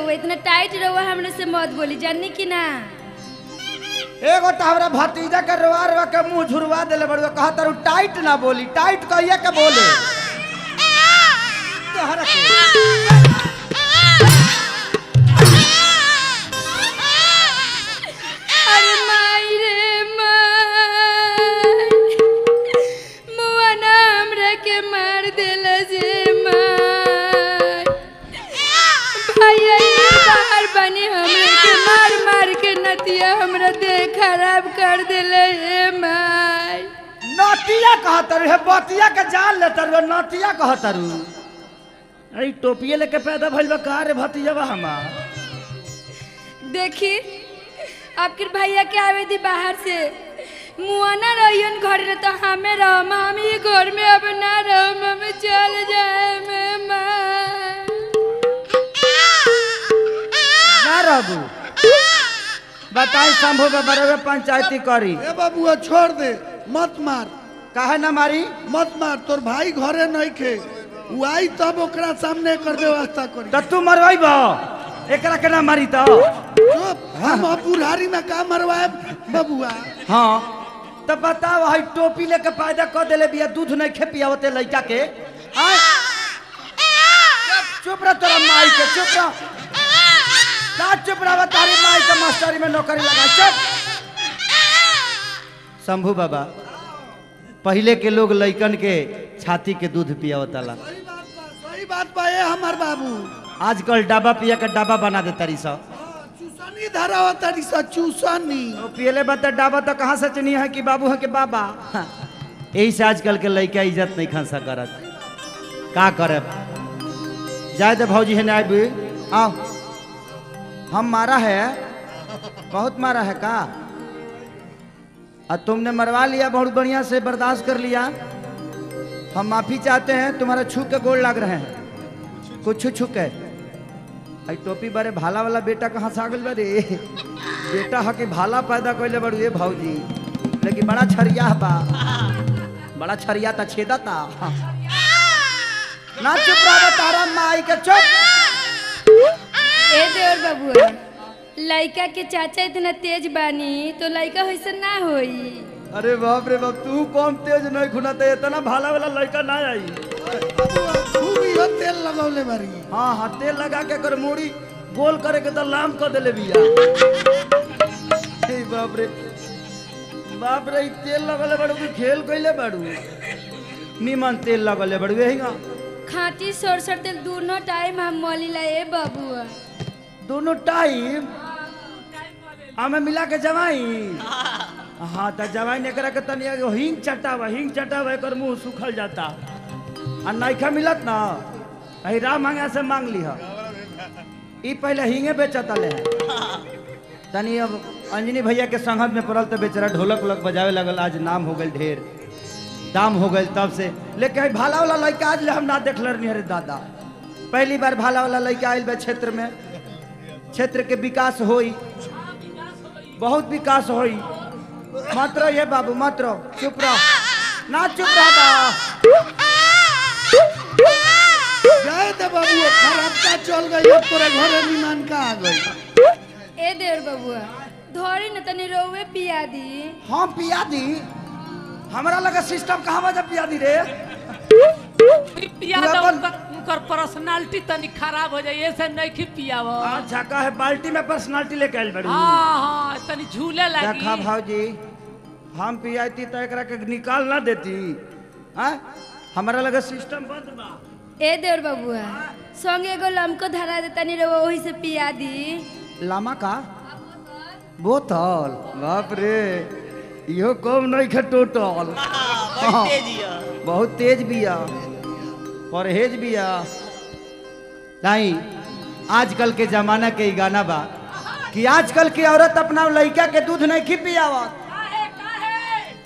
रहुआ इतना टाइट रहुआ हमने से मत बोली जाननी कि ना। एगो तो हमरा भतीजा के रोआ रोआ के मुंह झुरवा देले बड़ुआ कहा तारू टाइट ना बोली टाइट कहिए के बोले तोहरा के अरे माई रे माई मुआ ना हमरा के मार देला जे माई भैया बाहर बनी हमरा के मार मार के नतिया हमरा देह खराब कर देले रे माई। नतिया कहतरू है बतिया के जान लेतरू नतिया कहतरू अरे टोपिए लेके पैदा भइल बा का रे भतीजा हमार। देखी आपके भैया के आवे दी बाहर से मुआना रहियन घर में तो हमें रहम हम ये घर में अब ना रहम हमें चल जाए मैं ना रहबू बताई शंभू बराबर पंचायती करी। ए बाबुआ छोड़ दे मत मार काहे ना मारी मत मार तोर भाई घरे नहीं खे उ आई तब ओकरा सामने कर व्यवस्था करी। तो तू मरवाइब एकरा के ना मारी तो चुप हम बुढ़ारी में का मरवाए बाबुआ। हाँ तो बताओ हई टोपी लेके पैदा कर देले बिया दूध नहीं खे पियावते लइका के आय चुप रह तोरा माई के चुप रह का चुप रह तारी माई के मास्टरी में नौकरी लगा चुप। शंभू बाबा पहले के लोग लइकन के छाती के दूध पियावताला सही बात बा ए हमार बाबू आजकल डाबा पिया के डाबा बना दे तारी सब चूसनी धरावा तारी सा चूसनी तो पियले बता डाबा तो कहाँ से चनी है कि बाबू है कि बाबा यही से आजकल के लइका इज्जत नहीं खा करत का करे जाए दे भौजी है ना आबी आओ हम मारा है बहुत मारा है का और तुमने मरवा लिया बहुत बढ़िया से बर्दाश्त कर लिया। हम माफी चाहते हैं तुम्हारा छू के गोड़ लग रहे हैं कुछ छू के आई टोपी बारे भाला वाला बेटा कहाँ से आ गल बारे बेटा हा के भाला पैदा कैले बड़ू ये भौजी लेकिन बड़ा छरिया बा बड़ा छरिया था छेदा था ना चुप रहा तारा माई के चुप। ए देवर बाबू लड़का के चाचा इतना तेज बानी तो लड़का वैसे ना होई। अरे बाप रे बाप तू कौन तेज नहीं खुनाते इतना भाला वाला लड़का ना आई खूब यो तेल लगौले बारी। हाँ हाँ तेल लगा के कर मूड़ी गोल करे के तो लाम कर देले बिया हे बाप रे ई तेल लगले बड़ू की खेल कइले बड़ू निमन तेल लगले बड़ू यहीगा खाटी सरसर तेल दोनों टाइम हम मौलीला ए बाबू दोनों टाइम हमें मिला के जवाई हाँ तो जवाई ने करा के तनी हिंग चटावा कर मुंह सूखल जाता और नइखा मिलत ना अही राम मांगा से मांग ली ई पहले हिंगे बेचता ले तनी अब अंजनी भैया के संगत में पड़ल तो बेचारा ढोलक उलक बजावे लगल आज नाम हो गल ढेर दाम हो गल तब से लेकिन भाला वाला लड़का आज ले हम ना देख रही अरे दादा पहली बार भाला वाला लड़का आयल बा क्षेत्र में क्षेत्र के विकास होई बहुत विकास होई मात्र ये बाबू मात्र चुप रह ना चुप रह जाए दे बाबू खराब का चल गई अब तोरे घरे निमान का आ गई। ए देवर बाबू धोरी न तनी रोवे पिया दी। हाँ पिया दी हमारा लगा सिस्टम कहाँ बजा पिया दी रे पिया दो उनकर पर्सनालिटी तनी खराब हो जाए ऐसे नहीं कि पियाव। अच्छा का है बाल्टी में पर्सनालिटी लेके आइल बड़ी हाँ हाँ तनी झूले लगी। देखा भाजी हम पियाती तो एकरा के निकाल ना देती हैं हमारा लगा सिस्टम बंद बा। ए देवर बाबू संगे एगो लमको धरा दे तनी रोवा वही से पिया दी। लामा का बोतल बाप रे इहो कम नहीं खे टोटल बहुत तेज बिया परहेज बिया नहीं आजकल के जमाना के गाना बा कि आजकल की औरत अपना लड़का के दूध नहीं खी पियावत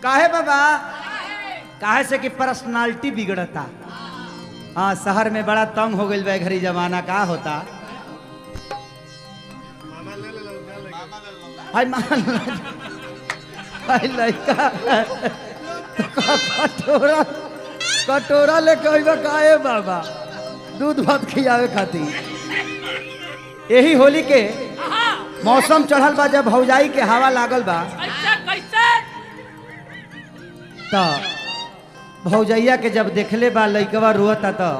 काहे बाबा काहे से कि पर्सनालिटी बिगड़ता। हाँ शहर में बड़ा तंग हो गई बा घरी जमाना का होता हाय मान हाय लड़का कटोरा कटोरा लेके अइबा काहे बाबा दूध भात खियावे खातिर यही होली के हाँ मौसम चढ़ल बा, जब भौजाई के हवा लागल बा कैसे कैसे तो भौजैया के जब देखले बा लइकवा रोता तो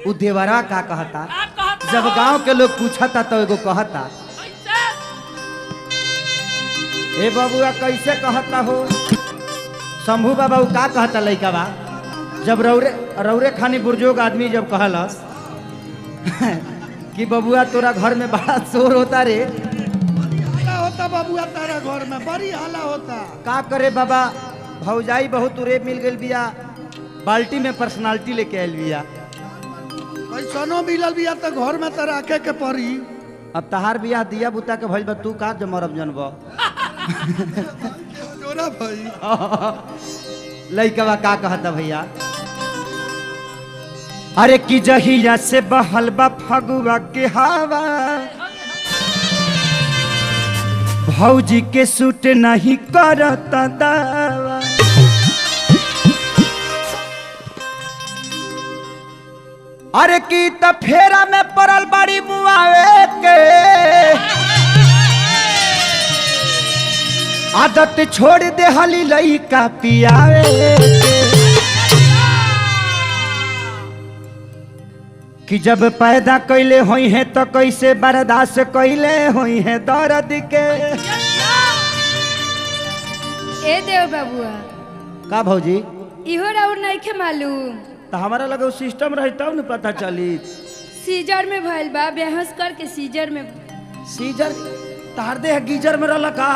उ देवरा का कहता, का कहता जब हो? गांव के लोग पूछता तो एगो कहता, कैसे ए बबुआ कैसे कहता हो शंभू बाबा उ का कहता लइकवा, जब रौरे रौरे खानी बुजुर्ग आदमी जब कहलस कि बबुआ तोरा घर में बड़ा शोर होता रे, हाला होता बबुआ तारा घर में बड़ी हाला होता। का करे बाबा भौजाई बहुत उरे मिल गई बिया, बाल्टी में पर्सनालिटी लेके आयल बिया। कैसनो मिलल बिया तो घर में तो रखे के पड़ी। अब तहार बिया दिया बुता के भइल बा, तू का जमरब जनब जोरा भाई लइकवा का कहता भैया, अरे कि जहिया से बहल बा फगुआ के हवा, भौजी के सूट नहीं करता दावा। अरे की त फेरा में पड़ल बड़ी मुआवे के, आदत छोड़ दे हली लइका पियावे के, कि जब पैदा कैले होई है तो कैसे बर्दाश्त कैले होई है दर्द के। ए देव बाबुआ का भौजी इहो राउर नहीं के मालूम, तो हमारा लगे सिस्टम रही तब न पता चली। सीजर में भइल बा, बेहोश करके सीजर में। सीजर तार दे गीजर में रहला का,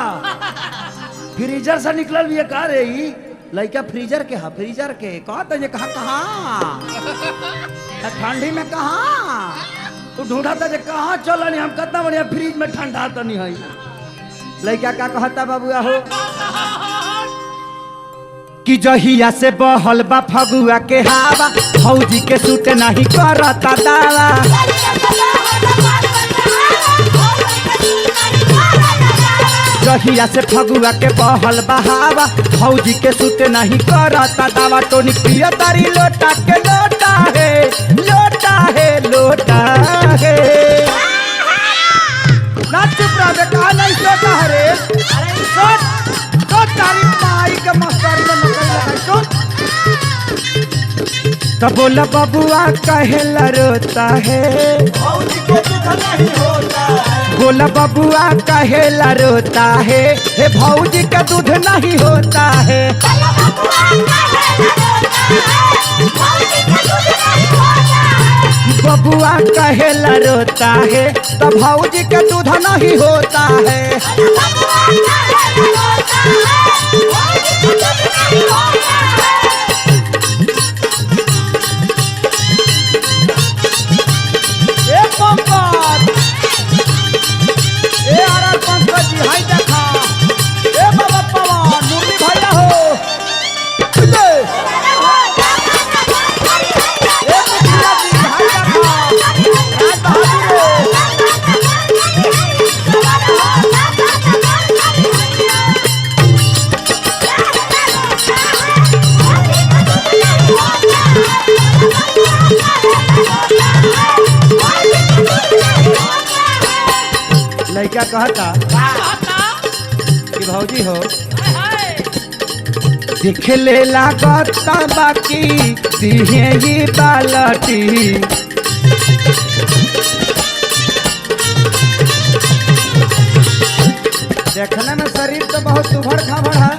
फ्रीजर से निकलल भी का रे ई लइका, फ्रीजर के हा, फ्रीजर के कहत है कहाँ कहाँ ठंडी में कहाँ तू ढूंढा था जे कहाँ चल, हम कितना बढ़िया फ्रिज में ठंडा तो नहीं है। लइका का कहता बाबुआ हो कि जहिया से बहल बा फगुआ के हवा, फौजी के सूट नहीं करता दावा। जहिया से फगुआ के बहल बा हवा, फौजी के सूट नहीं करता दावा। टोनी पिया तारी लोटा के लोटा है, लोटा है, लोटा है। ना चुप रह बे, कहा नहीं सोता है रे, सोच सोच तारी माई के मस्तर में नकल लगाई सोच। तो बोला बबुआ कहेला रोता है, बोला बबुआ कहेला रोता है, हे भौजी का दूध नहीं होता है। बबुआ कहेला रोता है, तो भौजी का दूध नहीं होता है। ए पंकज, ए आर पंकज जी हाय देखा, ए बाबा पवन मुरली भैया हो, ए मुखिया जी हाय देखा, राज बहादुर लइका कहता कि भौजी हो दिखले लागता बाकी दिहे ही बालटी, देखने में शरीर तो बहुत उभड़ खाबड़ है।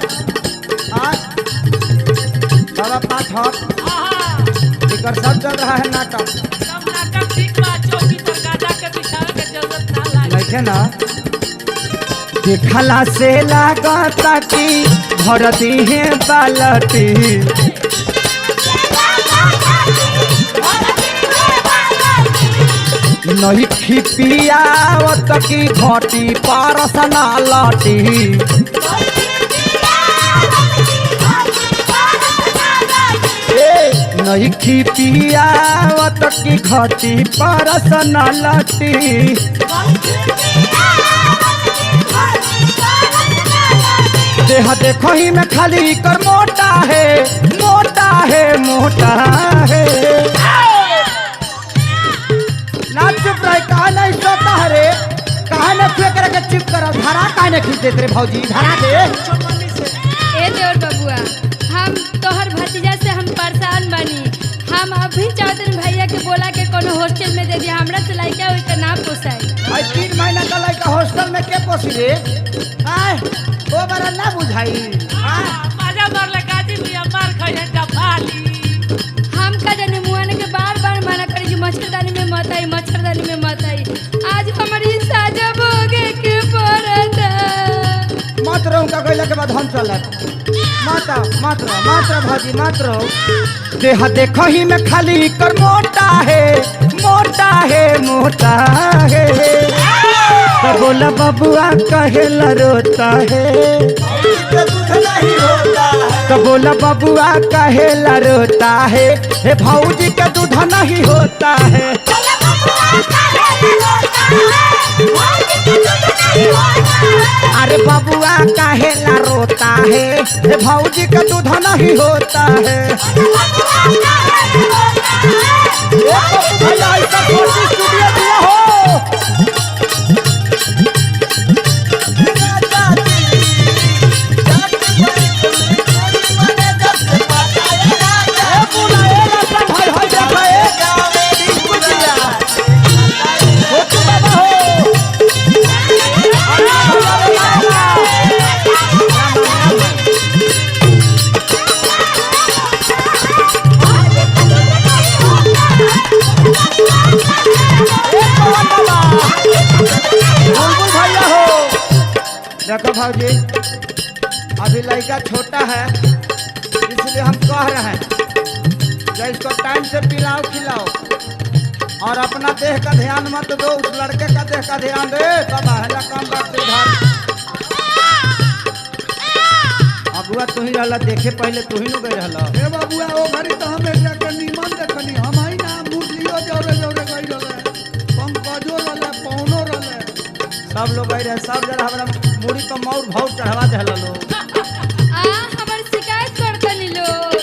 आज बाबा पाठक इकर सब चल रहा है नाटक, देखे ना देखला से लागता कि भर दिहे बालटी। नहीं खिपियावत की घटी परसना लटी, नहीं खिपियावत की घटी परसना लटी। देह देखो ही में खाली कर मोटा है, मोटा है, मोटा है। ना चुप रह, कहा नहीं काहे खुए करे के चुप कर धरा काहे खींचते रे भौजी धरा दे ए देवर बबुआ हम तोहर भतीजा से हम परेशान बानी। हम अभी चाहते भैया के बोला के कोनो हॉस्टल में दे दिया हमरा से लइका होई के ना पोसाई। भाई 3 महीना का लड़का हॉस्टल में के पोसी रे आय ओ बरा ना बुझाई मजा मार ले काजी मिया मार खाए डफाली। हम का जाने मुआने के बार बार मना करी कि मच्छरदानी में मत आई मच्छरदानी में मत आई। आज हमारी साजा भोगे के पड़ता। मत रहो का कहला के बाद हम चलत मात्र भाजी मात्र देह देखो ही में खाली कर मोटा है तो बोला बबुआ कहेला रोता है तो बोला बबुआ कहेला रोता है हे भौजी के दूध नहीं होता है अरे बबुआ काहेला रोता है हे भौजी का दूध नहीं होता है भैया ऐसा फोटो स्टूडियो दिया हो देखो भाजी अभी लड़का छोटा है इसलिए हम कह रहे हैं कि इसको टाइम से पिलाओ खिलाओ और अपना देह का ध्यान मत दो उस लड़के का देह का ध्यान दे तब है काम करते इधर अबुआ तू ही रहला देखे पहले तू ही न गई रहला ए बाबूआ ओ घड़ी तो हम एकरा के निमन देखनी हम ही ना मुरलियो जोरे जोरे गई रहले पंकजो रहले पौनो रहले सब लोग गए रहे सब जरा हमरा मुड़ी पर मौर भाव चढ़वा देहला लोग हमार शिकायत करता नी लोग।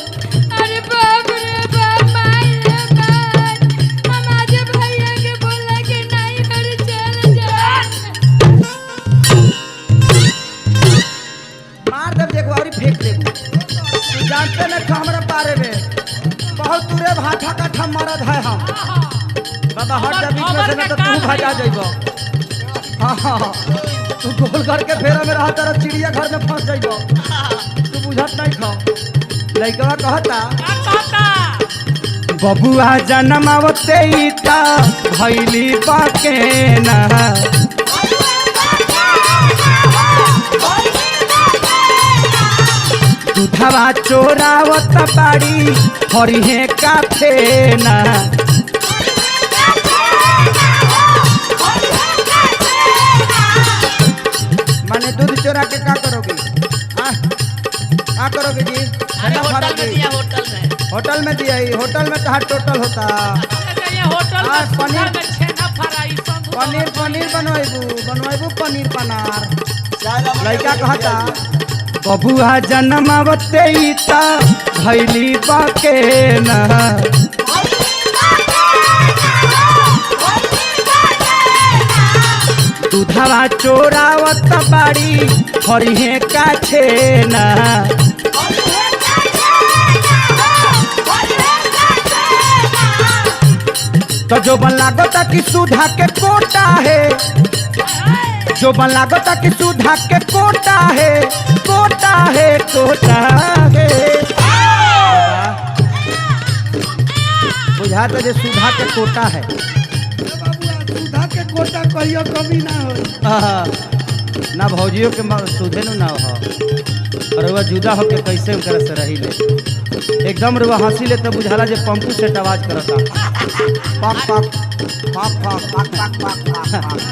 अरे बाप रे बाप माई रे बाप हम आज भैया के बोला के नहीं घर चल जा। मार दे देखो और फेंक दे तू जानते न हमरा बारे में बहुत दूरे भाठा का मरद है हम बाबा हट जा बीच में से न तो तू भजा जाइबो हाँ तू गोल करके फेरा में रहा तेरा चिड़िया घर में फंस जाइबो तू बुझत नहीं खा लइकवा कहता बबुआ जनमावते ईता भइली बाके ना दूधवा चोरावत बाड़ी हरिहे काथे ना माने दूध चोरा के क्या करोगे क्या करोगे जी अरे होटल में दिया होटल में दिया ही होटल में कहा टोटल होता होटल हाँ, में पनीर- पनीर छेना फ्राई सब पनीर बनवाइबू पनीर पनार लड़का कहता बबुआ जनमावते ईता भइली बाके ना दूधवा चोरावत बाड़ी हरिहे काछे ना तो जो बन लागता कि सुधा के कोटा है जो बन लागता कि सुधा के कोटा है बुझा तो जे सुधा के कोटा है ए बाबूआ सुधा के कोटा कहियो कमी ना होई ना भौजियों के सुधे ना हो और वह जुदा होके कैसे उनकर से रही ले एकदम रुआ हंसी ले तो बुझाला जे पंपू सेट आवाज करता पाक पाक पाक पाक पाक पाक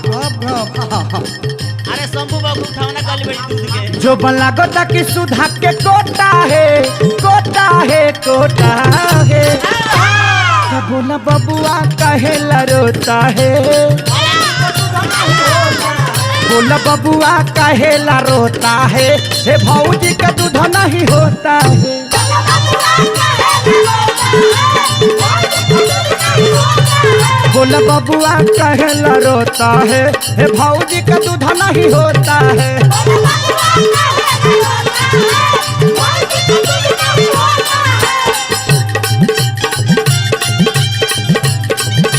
पाक पाक अरे शंभू बाबू उठावना कल बड़ी दूध के जो बन लागता कि सुधा के कोटा है तो बोला बबुआ कहे लरोता है बोला बबुआ कहे रोता है हे भौजी का दूध नहीं होता है बोल बबुआ कहला रोता है हे भौजी का दूध नहीं होता है।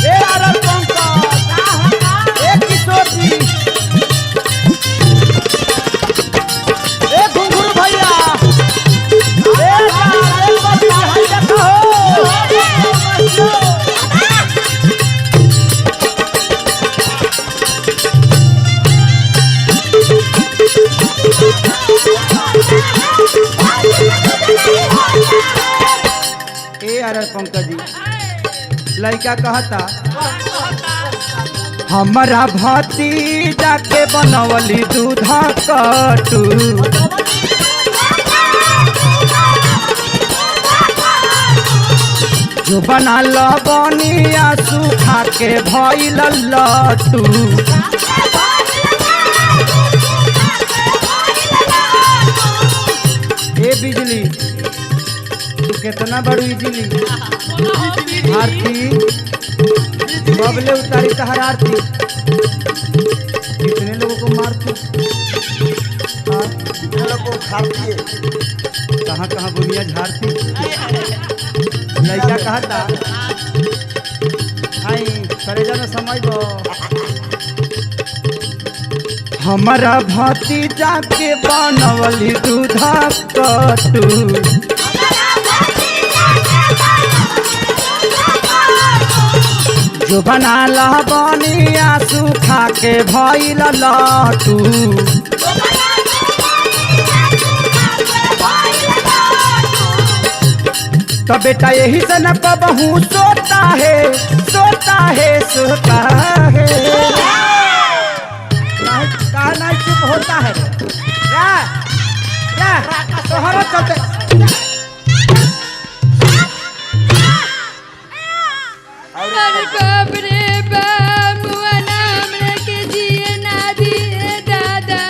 ए आरल पंकज, ए किशोर जी, ए घुंघरू भैया, ए बच्ची भाई देखो ए आरल पंकज जी, लड़का कहता हमारा भतीजा के बनवली दूधा कटू, जो बना लबनिया सूखा के भइल लट्टू। ए बिजली तू कितना बड़ू बिजली आरती बबले उतारी तहर आरती, कितने लोगों को मारती, कितने लोगों को खाती है, कहाँ कहाँ बुनिया झाड़ती। लड़का कहता आई करेजा में समय दो हमारा भतीजा के बनवली दूधा कटू, जो बना लबनिया सूखा के भइल लट्टू। तो बेटा यही से न कबहू सोता है सोता है सोता है, कहा नहीं चुप होता है तोहरा चलते। अरे बाप रे बाप, मुआना हमरा के जिए ना दिए दादा।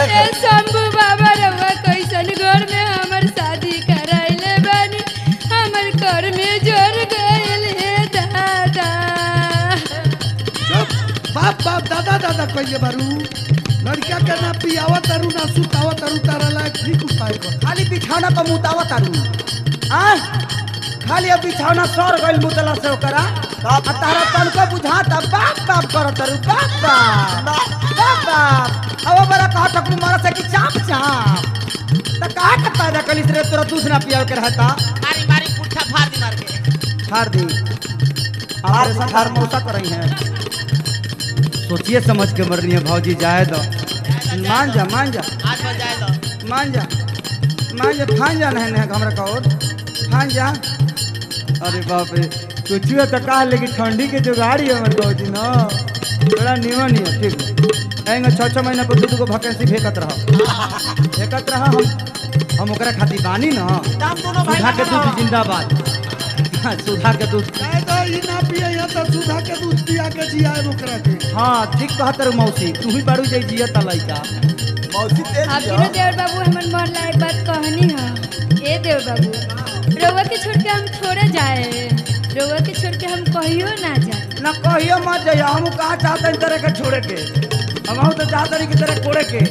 ए शंभू बाबा रवा कैसन घर में हमर शादी कराइले बानी, हमर घर में जोर गइल हे दादा। बाप बाप दादा दादा कहिए बारू, लड़का के ना पियावा तारू ना सुतावा तारू, तारा ला ठीक उपाय कर। खाली बिछौना पर मुतावा तारू, खाली अब बिछौना सर गइल मुतला से ओकरा आ तारा तनको बुझाता बाप बाप करत तारू, बाप बाप अब बड़ा कहा तक मारा से कि चाप चाप त कहा के पैदा कलिस रे तोरा दूध ना पियाव के रहता। मारी मारी पुट्ठा फाड़ दी मार के। फाड़ दी हमारे साथ हार मौसा कर रही हैं, सोचिए समझ के मरनी है भौजी, जाए दो मान जा मान जा आज बजाए दो। मान जा मान जा, फान जा नहीं हमरा का और फान जा। अरे बाप रे कुछ तो कहा लेकिन ठंडी के जुगाड़ी है हमारे भौजी ना बड़ा निमन है। ठीक आएंगे 6 महीना पर दूध को वैकेंसी फेंकत रहा हम ओकरा खातिर बानी ना। सुधा के दूध जिंदाबाद, सुधा के दूध ई ना पिए या तो सुधा के दूध पिया के जियाए ओकरा के। हाँ ठीक कहत रे मौसी, तू ही बारू जाई जिया ता लइका मौसी तेज आपके देवर बाबू हमन मन लायक बात कहनी है। ए देवर बाबू रउआ के छोड़ के हम थोड़े जाए, रउआ के छोड़ के हम कहियो ना जाए। ना कहियो मत जाइए, हम कहाँ चाहते हैं तरह के छोड़े के, हम तो चाहते नहीं की तरह कोड़े के,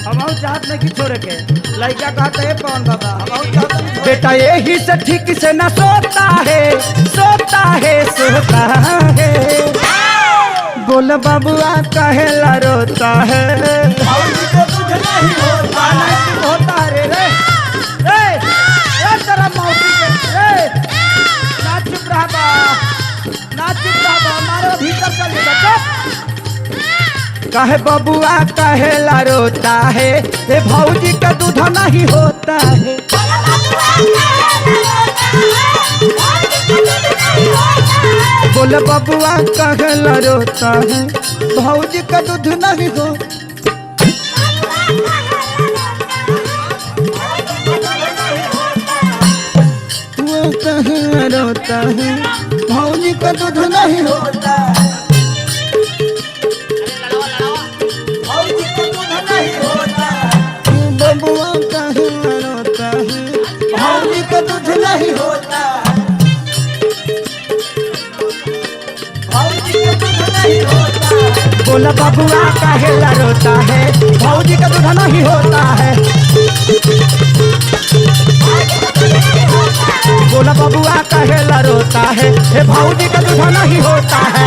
हम चाहते नहीं की छोड़े के। लड़का कहते है पवन बाबा हम चाहते नहीं। बेटा यही से ठीक से ना सोता है सोता है सोता है, बोल बबुआ कहेला रोता है। होता है रे रे तेरा मौसी के ना चुप रहा हमारे भीतर चल कहे बबुआ कहेला रोता है, ये भौजी का दूध नहीं होता है। बोले बबुआ कहेला रोता है, भौजी का दूध नहीं हो। वो कहेला रोता है, भौजी का दूध नहीं होता। बबुआ कहेला रोता है, भौजी का दूध नहीं होता। बोला बबुआ काहेला रोता है, भौजी का दूध नहीं होता है। बोला बबुआ काहेला रोता है, भौजी का दूध नहीं होता है।